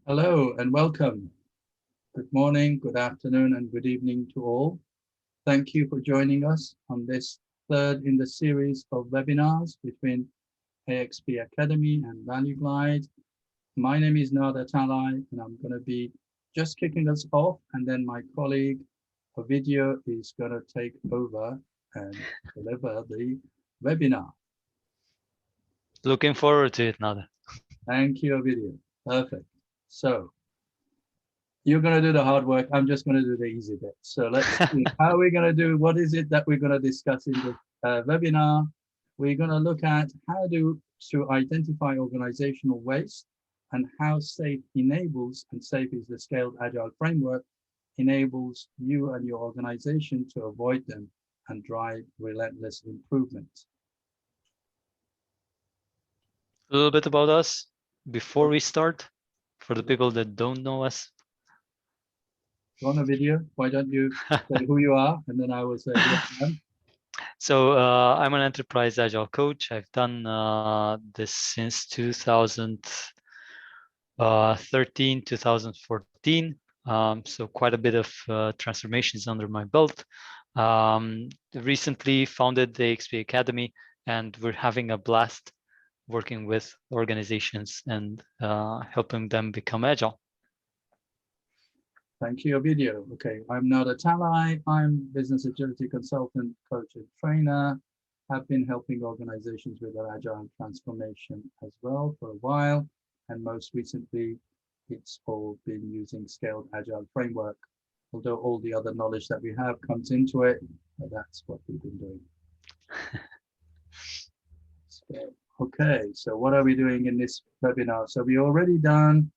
Hello and welcome. Good morning, good afternoon, and good evening to all. Thank you for joining us on this third in the series of webinars between AXP Academy and Value Glide. My name is Nader Talai, and I'm going to be just kicking us off, and then my colleague Ovidio is going to take over and deliver the webinar. Looking forward to it, Nader. Thank you, Ovidio. Perfect. So you're going to do the hard work. I'm just going to do the easy bit. So let's see how we're going to do. What is it that we're going to discuss in this webinar? We're going to look at how to identify organizational waste and how SAFe enables, and SAFe is the Scaled Agile Framework, enables you and your organization to avoid them and drive relentless improvement. A little bit about us before we start, for the people that don't know us. On a video, why don't you say who you are, and then I will say who I am. So I'm an enterprise agile coach. I've done this since 2013, 2014. So quite a bit of transformations under my belt. Recently founded the AXP Academy, and we're having a blast working with organizations and helping them become agile. Thank you, Ovidio. Okay, I'm Nader Talai. I'm business agility consultant, coach, and trainer. I've been helping organizations with their agile transformation as well for a while. And most recently, it's all been using Scaled Agile Framework. Although all the other knowledge that we have comes into it, but that's what we've been doing. Okay, so what are we doing in this webinar? So we already done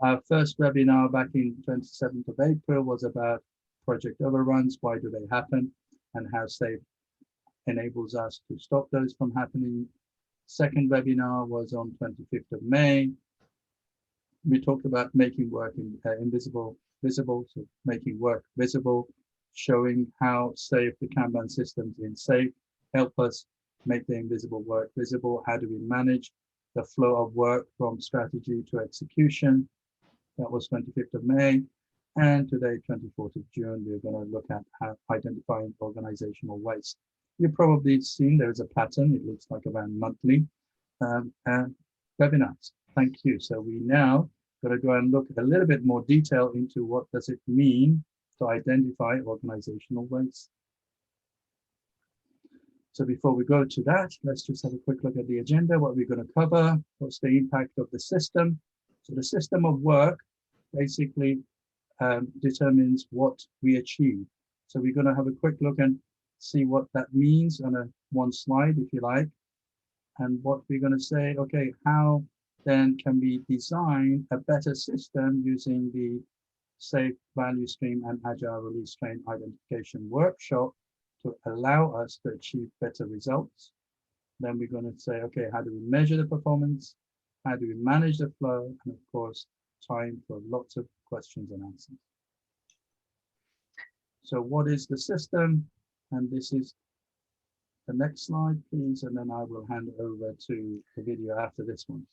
our first webinar back in 27th of April was about project overruns, why do they happen, and how SAFe enables us to stop those from happening. Second webinar was on 25th of May. We talked about making work visible, so making work visible, showing how SAFe, the Kanban systems in SAFe, help us make the invisible work visible. How do we manage the flow of work from strategy to execution? That was 25th of May. And today, 24th of June, we're going to look at how identifying organizational waste. You've probably seen there's a pattern. It looks like around monthly webinars. Thank you. So we now going to go and look a little bit more detail into what does it mean to identify organizational waste. So before we go to that, let's just have a quick look at the agenda, what we're going to cover, what's the impact of the system. So the system of work basically determines what we achieve. So we're going to have a quick look and see what that means on one slide, if you like. And what we're going to say, okay, how then can we design a better system using the SAFe value stream and agile release train identification workshop to allow us to achieve better results. Then we're going to say, okay, how do we measure the performance? How do we manage the flow? And of course, time for lots of questions and answers. So what is the system? And this is the next slide, please. And then I will hand over to the video after this one.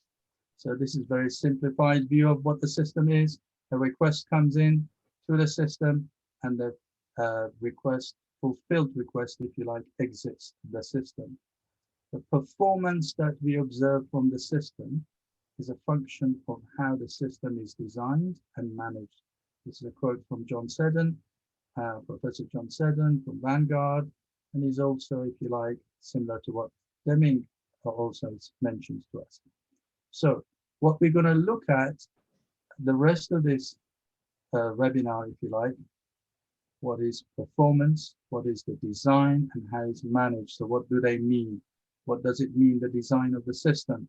So this is very simplified view of what the system is. A request comes in to the system, and the fulfilled request, if you like, exits the system. The performance that we observe from the system is a function of how the system is designed and managed. This is a quote from John Seddon, Professor John Seddon from Vanguard, and he's also, if you like, similar to what Deming also mentions to us. So what we're going to look at the rest of this webinar, if you like, what is performance, what is the design, and how it's managed. So what do they mean? What does it mean, the design of the system?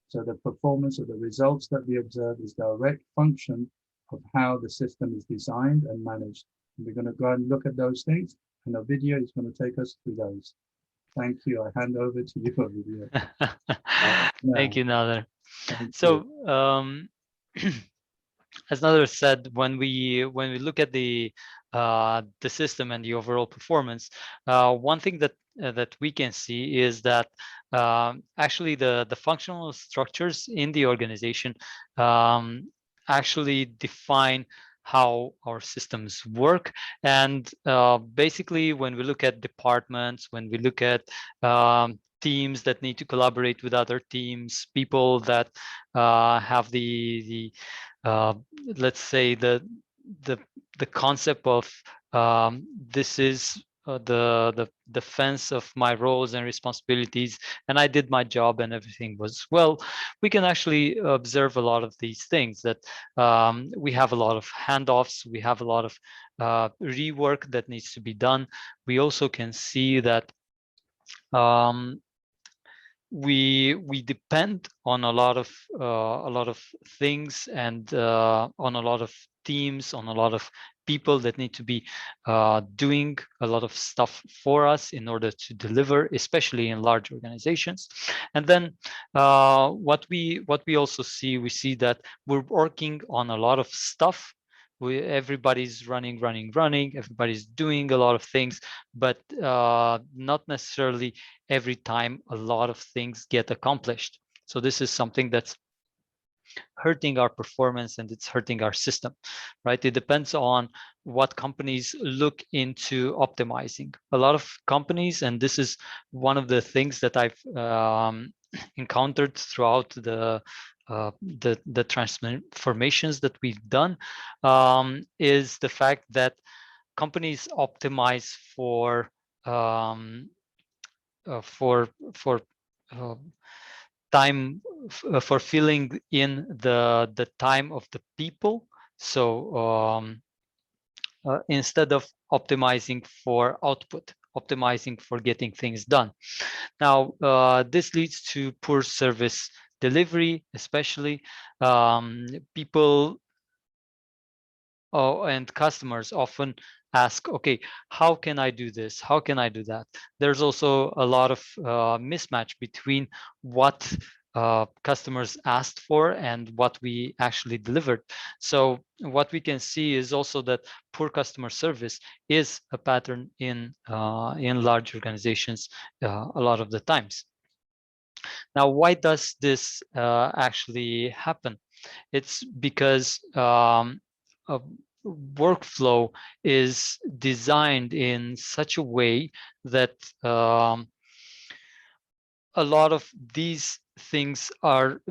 So the performance of the results that we observe is direct function of how the system is designed and managed. And we're going to go and look at those things, and the video is going to take us through those. Thank you. I hand over to you, video. Thank you, Nader. So, as Nader said, when we look at the system and the overall performance, one thing that we can see is that actually the functional structures in the organization actually define how our systems work. And basically, when we look at departments, when we look at teams that need to collaborate with other teams, people that have the let's say the the concept of this is the fence of my roles and responsibilities, and I did my job and everything was well. We can actually observe a lot of these things, that we have a lot of handoffs, we have a lot of rework that needs to be done. We also can see that um, we depend on a lot of things, and on a lot of teams, on a lot of people that need to be doing a lot of stuff for us in order to deliver, especially in large organizations. And then what we also see, we see that we're working on a lot of stuff. Everybody's running, everybody's doing a lot of things, but not necessarily every time a lot of things get accomplished. So this is something that's hurting our performance, and it's hurting our system, right? It depends on what companies look into optimizing. A lot of companies, and this is one of the things that I've encountered throughout the transformations that we've done, is the fact that companies optimize um, for uh, time, for filling in the time of the people. So instead of optimizing for output, optimizing for getting things done. Now this leads to poor service delivery, especially people and customers often ask, okay, how can I do this? How can I do that? There's also a lot of mismatch between what customers asked for and what we actually delivered. So what we can see is also that poor customer service is a pattern in large organizations a lot of the times. Now, why does this actually happen? It's because a workflow is designed in such a way that a lot of these things are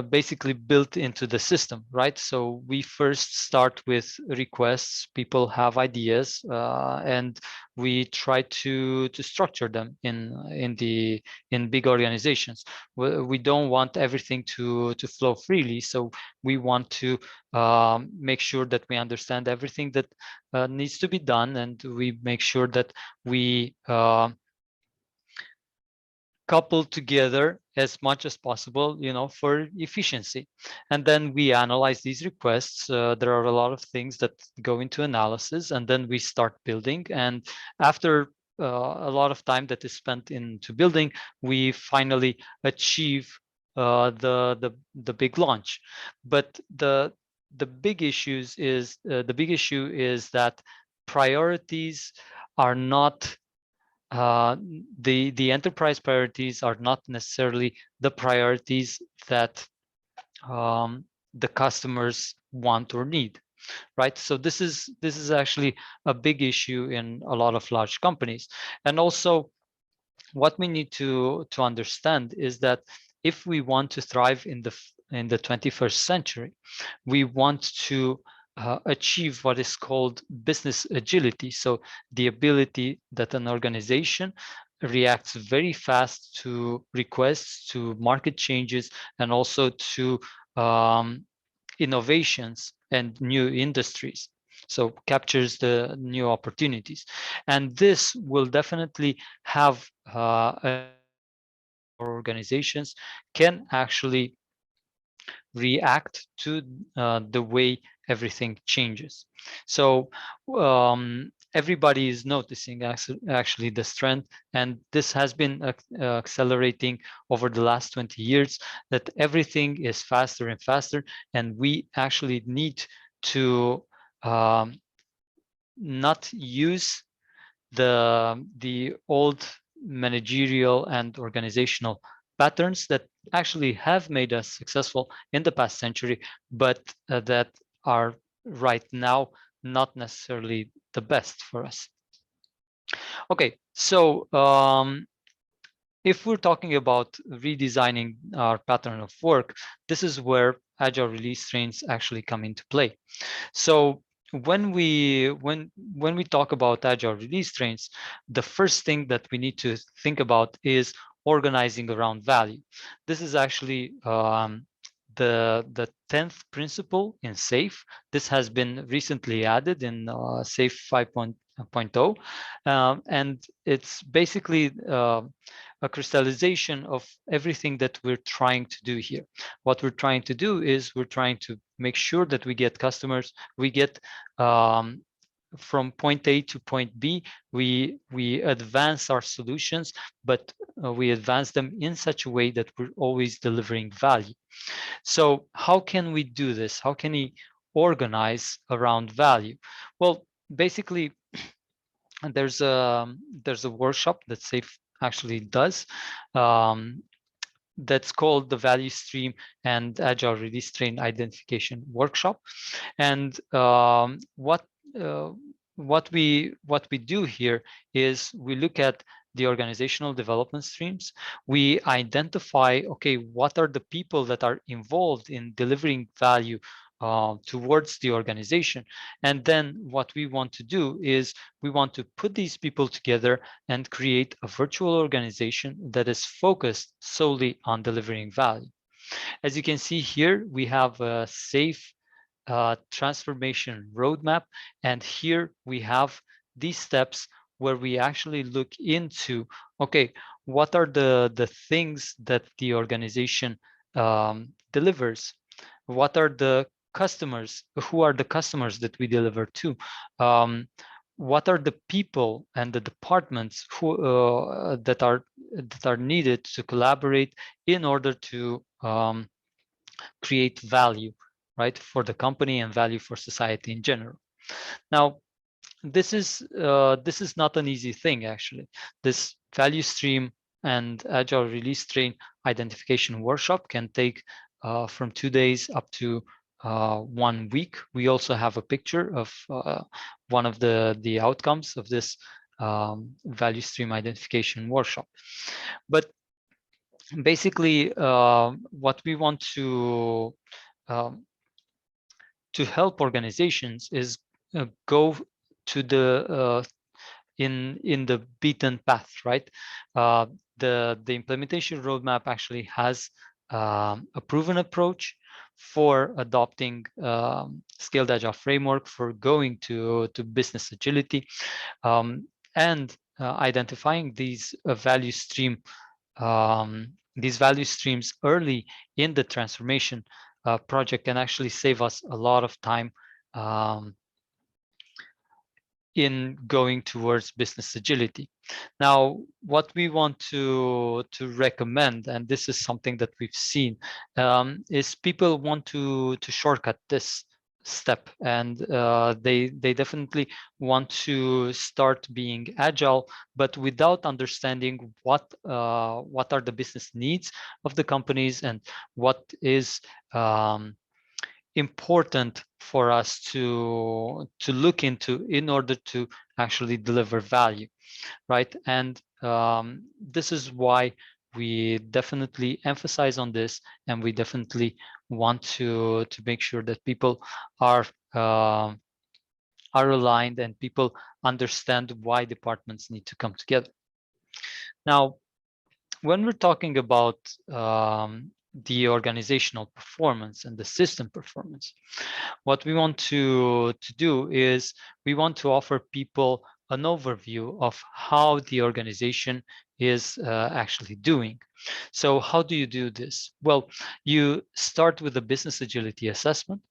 basically built into the system, right? So we first start with requests. People have ideas, and we try to structure them in big organizations. We don't want everything to flow freely, so we want to make sure that we understand everything that needs to be done, and we make sure that we couple together as much as possible, for efficiency. And then we analyze these requests. There are a lot of things that go into analysis, and then we start building. And after a lot of time that is spent into building, we finally achieve the big launch. But the big issue is that priorities are not the enterprise priorities are not necessarily the priorities that the customers want or need, right? So this is actually a big issue in a lot of large companies. And also, what we need to understand is that if we want to thrive in the 21st century, we want to achieve what is called business agility. So the ability that an organization reacts very fast to requests, to market changes, and also to innovations and new industries. So captures the new opportunities. And this will definitely have an impact on how our organizations can actually react to the way everything changes. So everybody is noticing actually this trend, and this has been accelerating over the last 20 years, that everything is faster and faster, and we actually need to um, not use the old managerial and organizational patterns that actually have made us successful in the past century, but that are right now not necessarily the best for us. Okay, so if we're talking about redesigning our pattern of work, this is where agile release trains actually come into play. So when we talk about agile release trains, the first thing that we need to think about is organizing around value. This is actually the 10th principle in SAFe. This has been recently added in SAFe 5.0, and it's basically a crystallization of everything that we're trying to do here. What we're trying to do is we're trying to make sure that we get customers, we get from point A to point B, we advance our solutions, but we advance them in such a way that we're always delivering value. So how can we do this? How can we organize around value? Well, basically, there's a workshop that SAFe actually does, um, that's called the Value Stream and Agile Release Train Identification Workshop. And uh, what we do here is we look at the organizational development streams. We identify, okay, what are the people that are involved in delivering value towards the organization, and then what we want to do is we want to put these people together and create a virtual organization that is focused solely on delivering value. As you can see here, we have a SAFe transformation roadmap. And here we have these steps where we actually look into, okay, what are the things that the organization delivers? What are the customers? Who are the customers that we deliver to? What are the people and the departments who that are needed to collaborate in order to create value, right, for the company and value for society in general. Now, this is not an easy thing, actually. This value stream and agile release train identification workshop can take from 2 days up to 1 week. We also have a picture of one of the outcomes of this value stream identification workshop. But basically, what we want um, to help organizations is go to the in the beaten path, right? The implementation roadmap actually has a proven approach for adopting Scaled Agile Framework, for going to business agility, and identifying these value streams early in the transformation project can actually save us a lot of time in going towards business agility. Now, what we want to recommend, and this is something that we've seen, is people want to shortcut this step, and they definitely want to start being agile, but without understanding what are the business needs of the companies and what is important for us to look into in order to actually deliver value, right? And this is why we definitely emphasize on this, and we definitely want to make sure that people uh, are aligned and people understand why departments need to come together. Now, when we're talking about the organizational performance and the system performance, what we want to do is we want to offer people an overview of how the organization is actually doing. So how do you do this? Well, you start with a business agility assessment.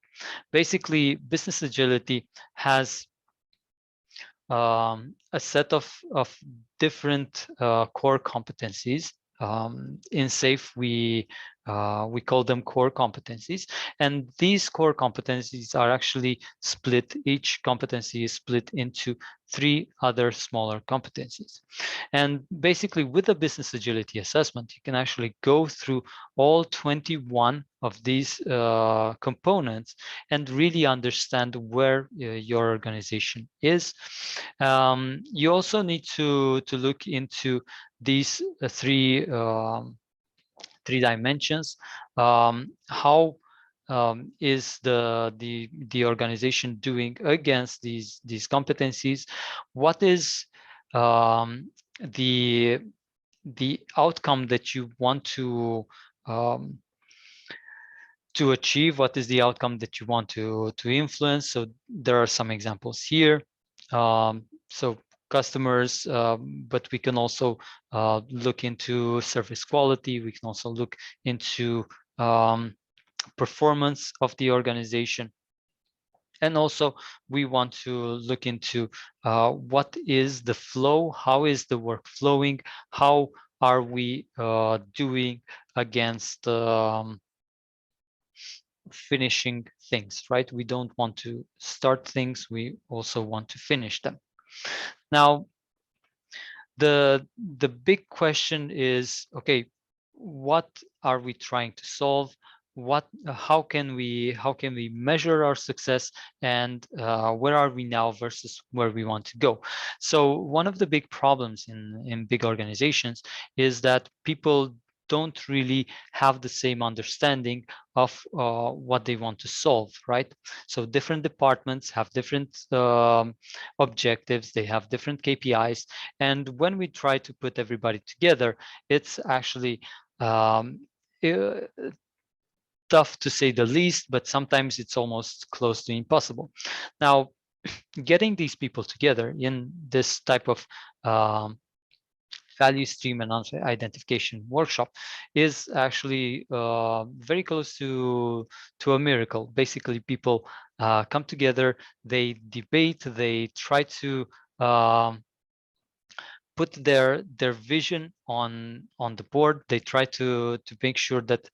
Basically, business agility has a set of different core competencies. In SAFe, we call them core competencies, and these core competencies are actually split. Each competency is split into 3 other smaller competencies. And basically with a business agility assessment, you can actually go through all 21 of these components and really understand where your organization is. You also need to look into these three dimensions. How is the organization doing against these competencies? What is um, the outcome that you want um, to achieve? What is the outcome that you want to influence? So there are some examples here. So customers, but we can also look into service quality. We can also look into performance of the organization. And also we want to look into what is the flow, how is the work flowing, how are we doing against finishing things, right? We don't want to start things, we also want to finish them. Now, the big question is, okay, what are we trying to solve? What how can we measure our success, and where are we now versus where we want to go? So one of the big problems in big organizations is that people don't really have the same understanding of what they want to solve, right? So different departments have different objectives, they have different KPIs, and when we try to put everybody together, it's actually um, uh, tough to say the least, but sometimes it's almost close to impossible. Now, getting these people together in this type of value stream and identification workshop is actually very close to a miracle. Basically, people come together, they debate, they try to put their vision on the board. They try to make sure that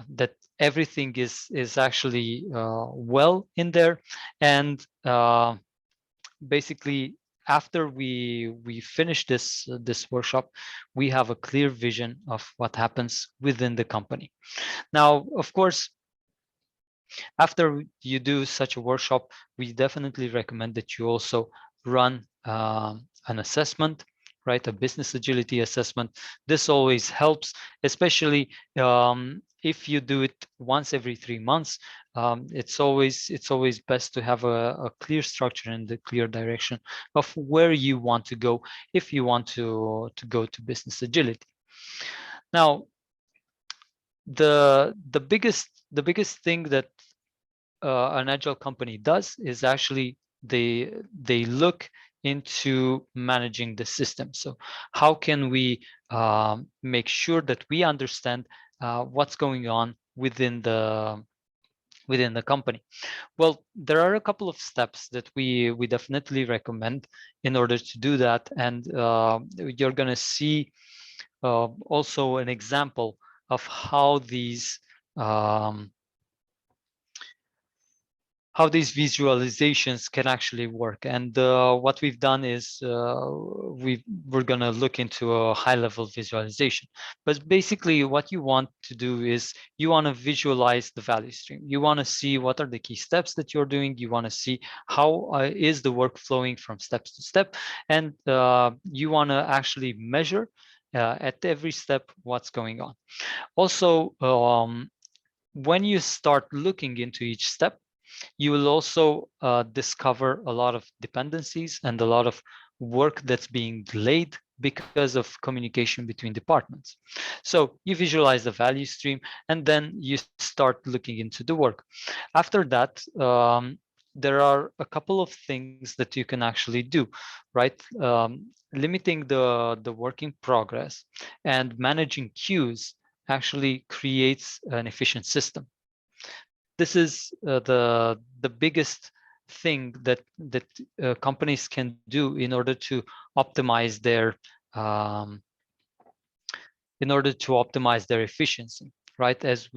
that everything is actually well in there, and basically after we finish this workshop, we have a clear vision of what happens within the company. Now, of course, after you do such a workshop, we definitely recommend that you also run an assessment, right? A business agility assessment. This always helps, especially if you do it once every 3 months. It's always best to have a clear structure and a clear direction of where you want to go if you want to go to business agility. Now, the biggest thing that an agile company does is actually they look into managing the system. So how can we make sure that we understand what's going on within the company? Well, there are a couple of steps that we definitely recommend in order to do that, and you're going to see also an example of how these visualizations can actually work. And what we've done is we're going to look into a high-level visualization. But basically what you want to do is you want to visualize the value stream. You want to see what are the key steps that you're doing. You want to see how is the work flowing from steps to step. And you want to actually measure at every step what's going on. Also, when you start looking into each step, you will also discover a lot of dependencies and a lot of work that's being delayed because of communication between departments. So you visualize the value stream, and then you start looking into the work. After that, there are a couple of things that you can actually do, right? Limiting the work in progress and managing queues actually creates an efficient system. This is the biggest thing that companies can do um, in order to optimize their efficiency, right? As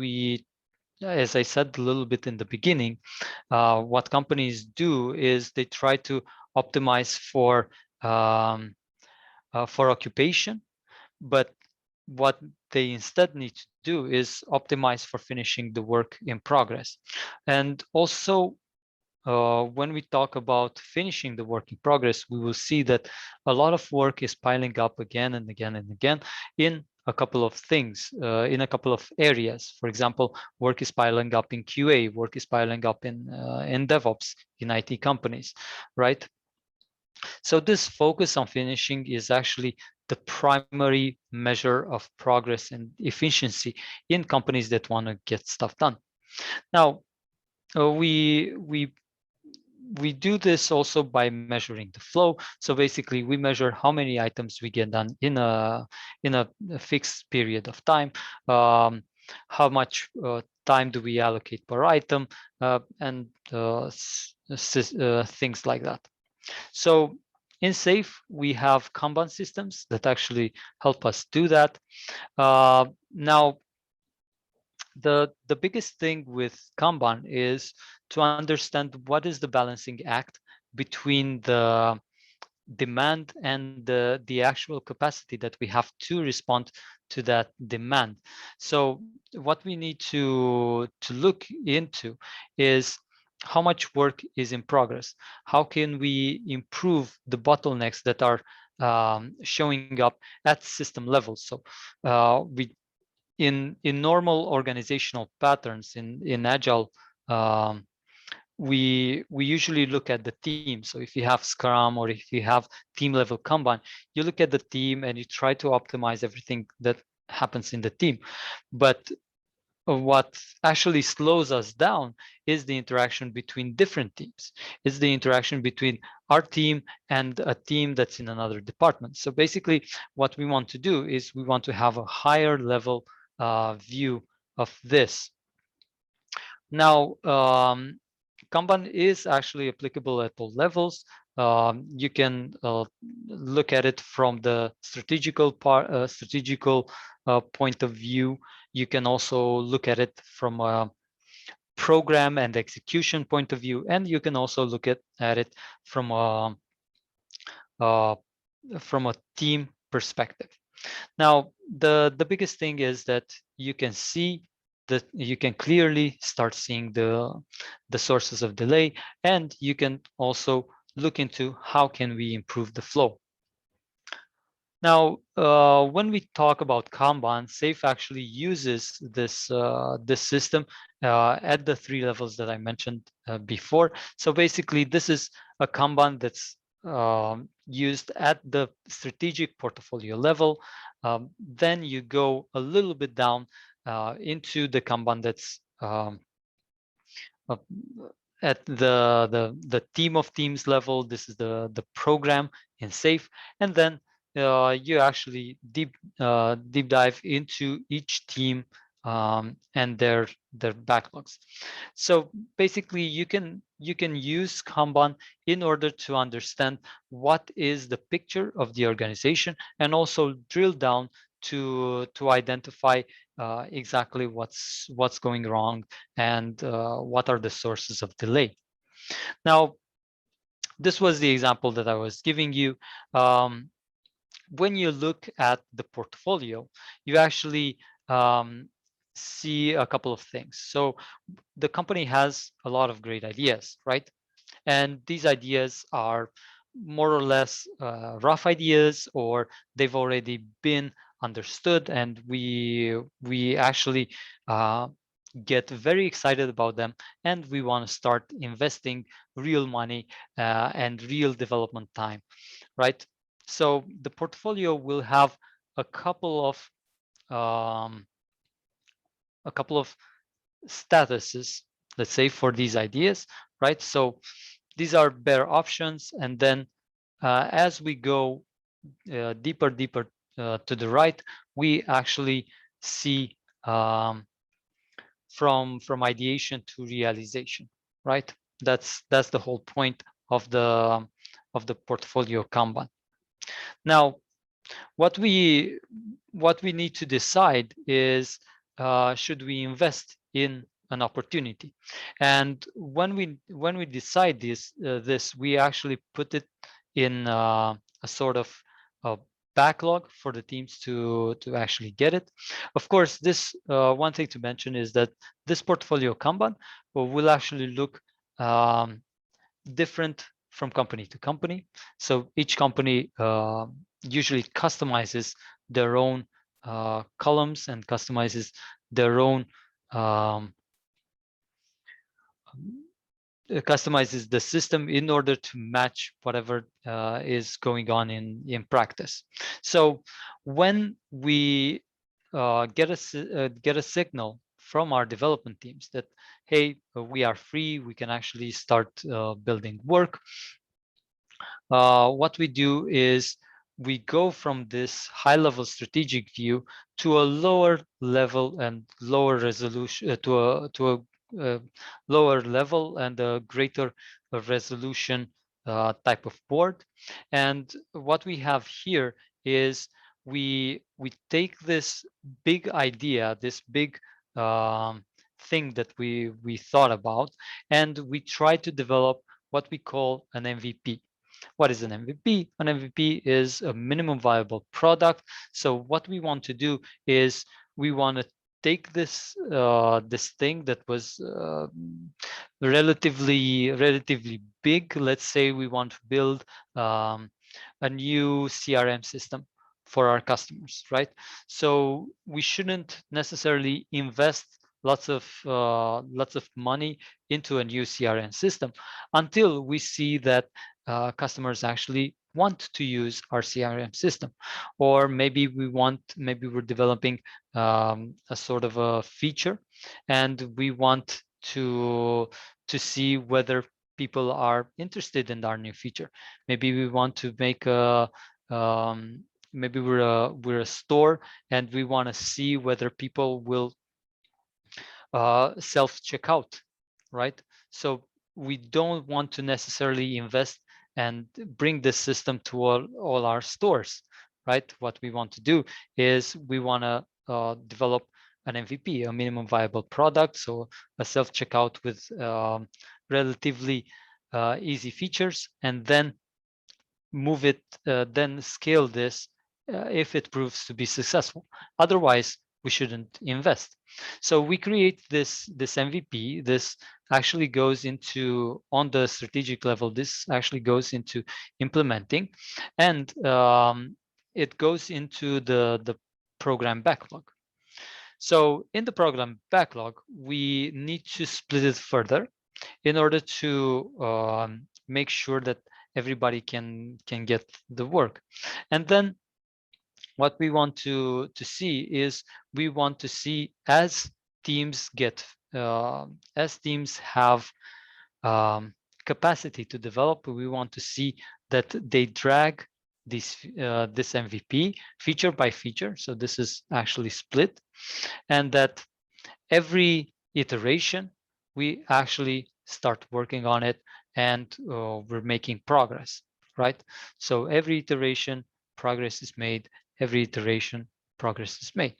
I said a little bit in the beginning, what companies do is they try to optimize for occupation, but what they instead need to do is optimize for finishing the work in progress. And also, when we talk about finishing the work in progress, we will see that a lot of work is piling up again and again and again in a couple of things, in a couple of areas. For example, work is piling up in QA, work is piling up in DevOps, in IT companies, right? So this focus on finishing is actually the primary measure of progress and efficiency in companies that want to get stuff done. Now, we do this also by measuring the flow. So basically, we measure how many items we get done in a fixed period of time. How much time do we allocate per item, and things like that. So in SAFe, we have Kanban systems that actually help us do that. Now, the biggest thing with Kanban is to understand what is the balancing act between the demand and the actual capacity that we have to respond to that demand. So what we need to look into is how much work is in progress. How can we improve the bottlenecks that are showing up at system level? So we in normal organizational patterns in agile, um, we usually look at the team. So if you have Scrum or if you have team level Kanban, you look at the team and you try to optimize everything that happens in the team. But what actually slows us down is the interaction between different teams. It's the interaction between our team and a team that's in another department. So basically, what we want to do is we want to have a higher level view of this. Now, Kanban is actually applicable at all levels. You can look at it from the strategical point of view. You can also look at it from a program and execution point of view, and you can also look at it uh, from a team perspective. Now, the biggest thing is that you can see that you can clearly start seeing the sources of delay, and you can also look into how can we improve the flow. Now, when we talk about Kanban, SAFe actually uses this system at the three levels that I mentioned before. So basically, this is a Kanban that's used at the strategic portfolio level. Then you go a little bit down into the Kanban that's uh, at the team of teams level. This is the program in SAFe, and then you actually deep dive into each team and their backlogs. So basically, you can use Kanban in order to understand what is the picture of the organization, and also drill down to identify exactly what's going wrong, and what are the sources of delay. Now, this was the example that I was giving you. When you look at the portfolio, you actually see a couple of things. So the company has a lot of great ideas, right? And these ideas are more or less rough ideas, or they've already been understood, and we actually get very excited about them, and we want to start investing real money and real development time, right? So the portfolio will have a couple of um, statuses, let's say, for these ideas, right? So these are better options, and then as we go deeper to the right, we actually see from ideation to realization, right? That's the whole point of the portfolio Kanban. Now, what we need to decide is, should we invest in an opportunity. And when we decide this, we actually put it in a sort of a backlog for the teams to actually get it. Of course, this one thing to mention is that this portfolio Kanban will actually look different from company to company. So each company usually customizes their own columns and customizes their own customizes the system in order to match whatever is going on in practice. So when we get a signal from our development teams that, hey, we are free, we can actually start building work, what we do is we go from this high-level strategic view to a lower level and lower resolution to a lower level and a greater resolution type of board. And what we have here is we take this big idea, this big thing that we thought about, and we try to develop what we call an MVP. What is an MVP? An MVP is a minimum viable product. So what we want to do is we want to take this this thing that was relatively big. Let's say we want to build a new CRM system for our customers, right? So we shouldn't necessarily invest lots of money into a new CRM system until we see that customers actually want to use our CRM system. Or maybe we're developing a sort of a feature and we want to see whether people are interested in our new feature. Maybe we want to make a maybe we're a store and we want to see whether people will self-checkout, right? So we don't want to necessarily invest and bring this system to all our stores, right? What we want to do is we want to develop an MVP, a minimum viable product, so a self-checkout with relatively easy features, and then move it, then scale this if it proves to be successful. Otherwise, we shouldn't invest. So we create this MVP. This actually goes into, on the strategic level, this actually goes into implementing, and it goes into the program backlog. So in the program backlog, we need to split it further in order to make sure that everybody can get the work. And then what we want to see is we want to see as teams get as teams have capacity to develop, we want to see that they drag this MVP feature by feature. So this is actually split, and that every iteration we actually start working on it, and we're making progress, right? So every iteration progress is made, every iteration progress is made.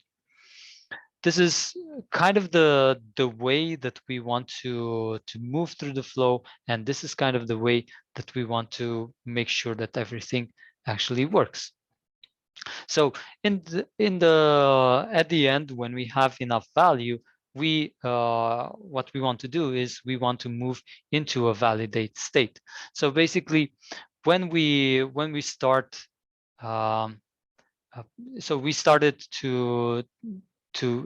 This is kind of the way that we want to move through the flow, and this is kind of the way that we want to make sure that everything actually works. So at the end, when we have enough value, we what we want to do is we want to move into a validate state. So basically, when we start, um, so we started to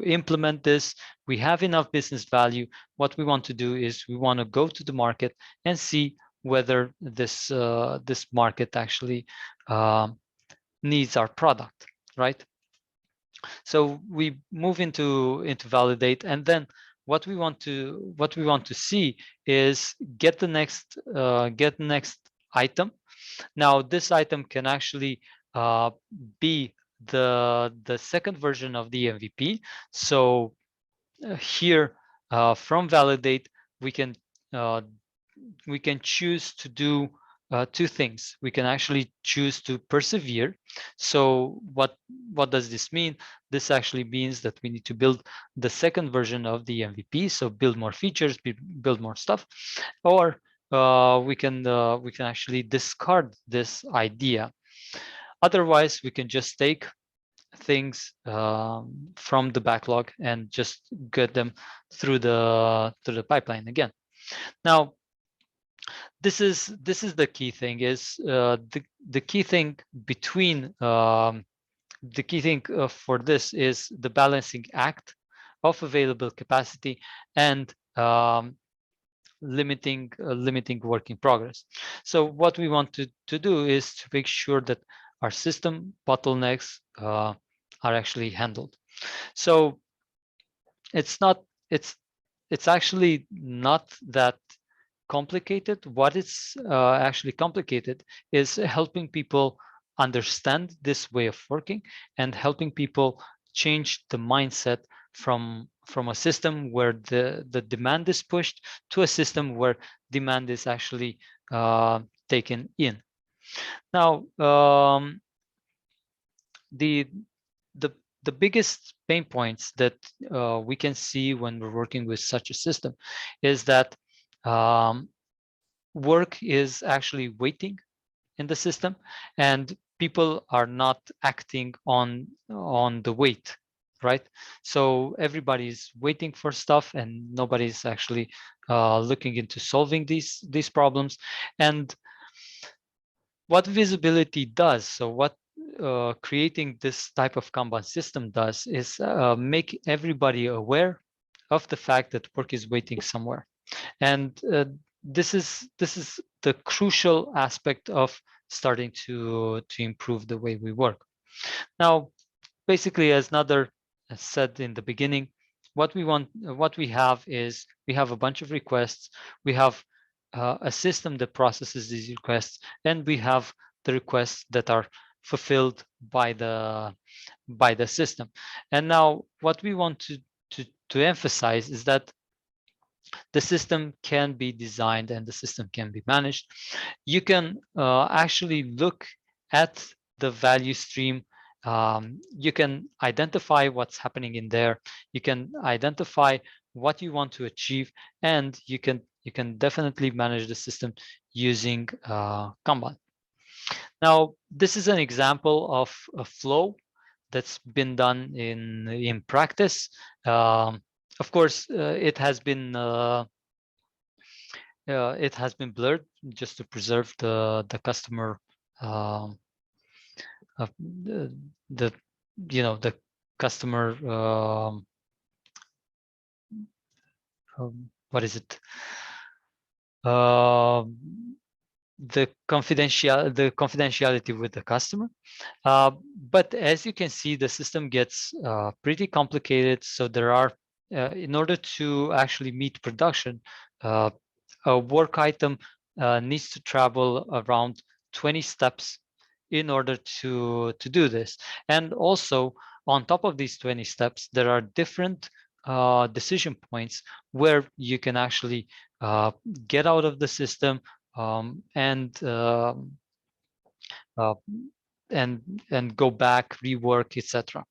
implement this, we have enough business value. What we want to do is we want to go to the market and see whether this this market actually needs our product, right? So we move into validate, and then what we want to see is get the next item. Now this item can actually be the second version of the MVP. So here from validate we can choose to do two things. We can actually choose to persevere. So what does this mean? This actually means that we need to build the second version of the MVP. So build more features, build more stuff, or we can actually discard this idea. Otherwise, we can just take things from the backlog and just get them through the pipeline again. Now, this is the key thing. Is the key thing between the key thing for this is the balancing act of available capacity and limiting work in progress. So what we want to do is to make sure that our system bottlenecks are actually handled. So it's not it's actually not that complicated. What is actually complicated is helping people understand this way of working and helping people change the mindset from a system where the demand is pushed to a system where demand is actually taken in. Now, the the the biggest pain points that we can see when we're working with such a system is that work is actually waiting in the system and people are not acting on the wait, right? So everybody's waiting for stuff and nobody's actually looking into solving these problems. And what visibility does, so what creating this type of Kanban system does is make everybody aware of the fact that work is waiting somewhere. And this is the crucial aspect of starting to improve the way we work. Now, basically, as Nader said in the beginning, what we have is we have a bunch of requests. We have a system that processes these requests, and we have the requests that are fulfilled by the system. And now, what we want to emphasize is that the system can be designed and the system can be managed. You can actually look at the value stream. You can identify what's happening in there. You can identify what you want to achieve, and you can definitely manage the system using Kanban. Now, this is an example of a flow that's been done in practice. Of course, it has been blurred just to preserve the customer the the customer what is it the confidentiality with the customer. But as you can see, the system gets pretty complicated. So there are, in order to actually meet production, a work item needs to travel around 20 steps in order to do this. And also, on top of these 20 steps, there are different decision points where you can actually get out of the system and go back, rework, etc.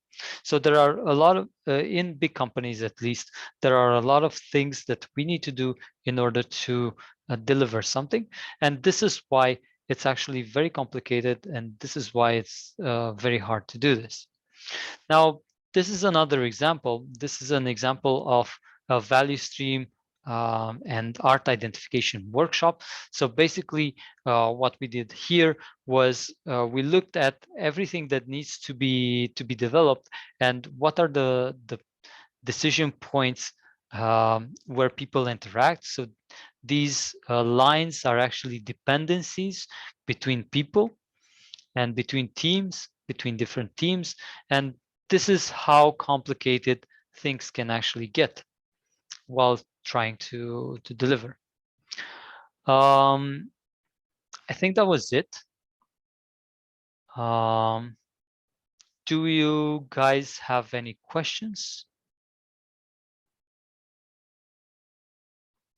So there are a lot of in big companies, at least, there are a lot of things that we need to do in order to deliver something, and this is why it's actually very complicated, and this is why it's very hard to do this. Now, this is another example. This is an example of a value stream and art identification workshop. So basically, what we did here was we looked at everything that needs to be developed and what are the decision points where people interact. So these lines are actually dependencies between people and between teams, between different teams. And this is how complicated things can actually get while trying to deliver. I think that was it. Do you guys have any questions?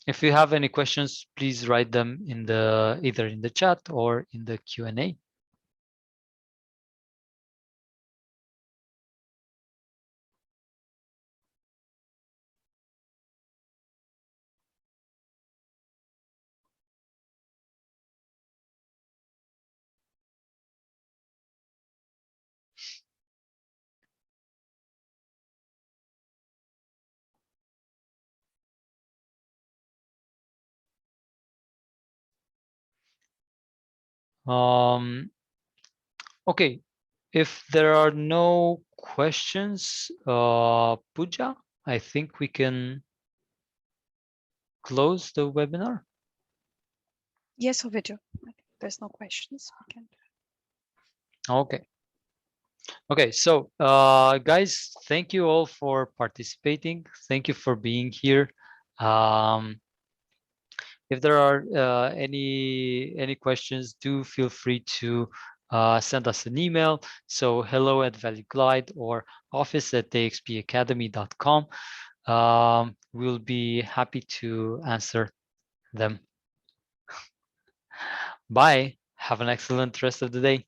If you have any questions, please write them in the either in the chat or in the Q&A. Okay, if there are no questions, Pooja, I think we can close the webinar. Yes, Ovidio. There's no questions. We can. Okay. Okay, so guys, thank you all for participating. Thank you for being here. If there are any questions, do feel free to send us an email. So hello@valueglide or office@axpacademy.com. We'll be happy to answer them. Bye. Have an excellent rest of the day.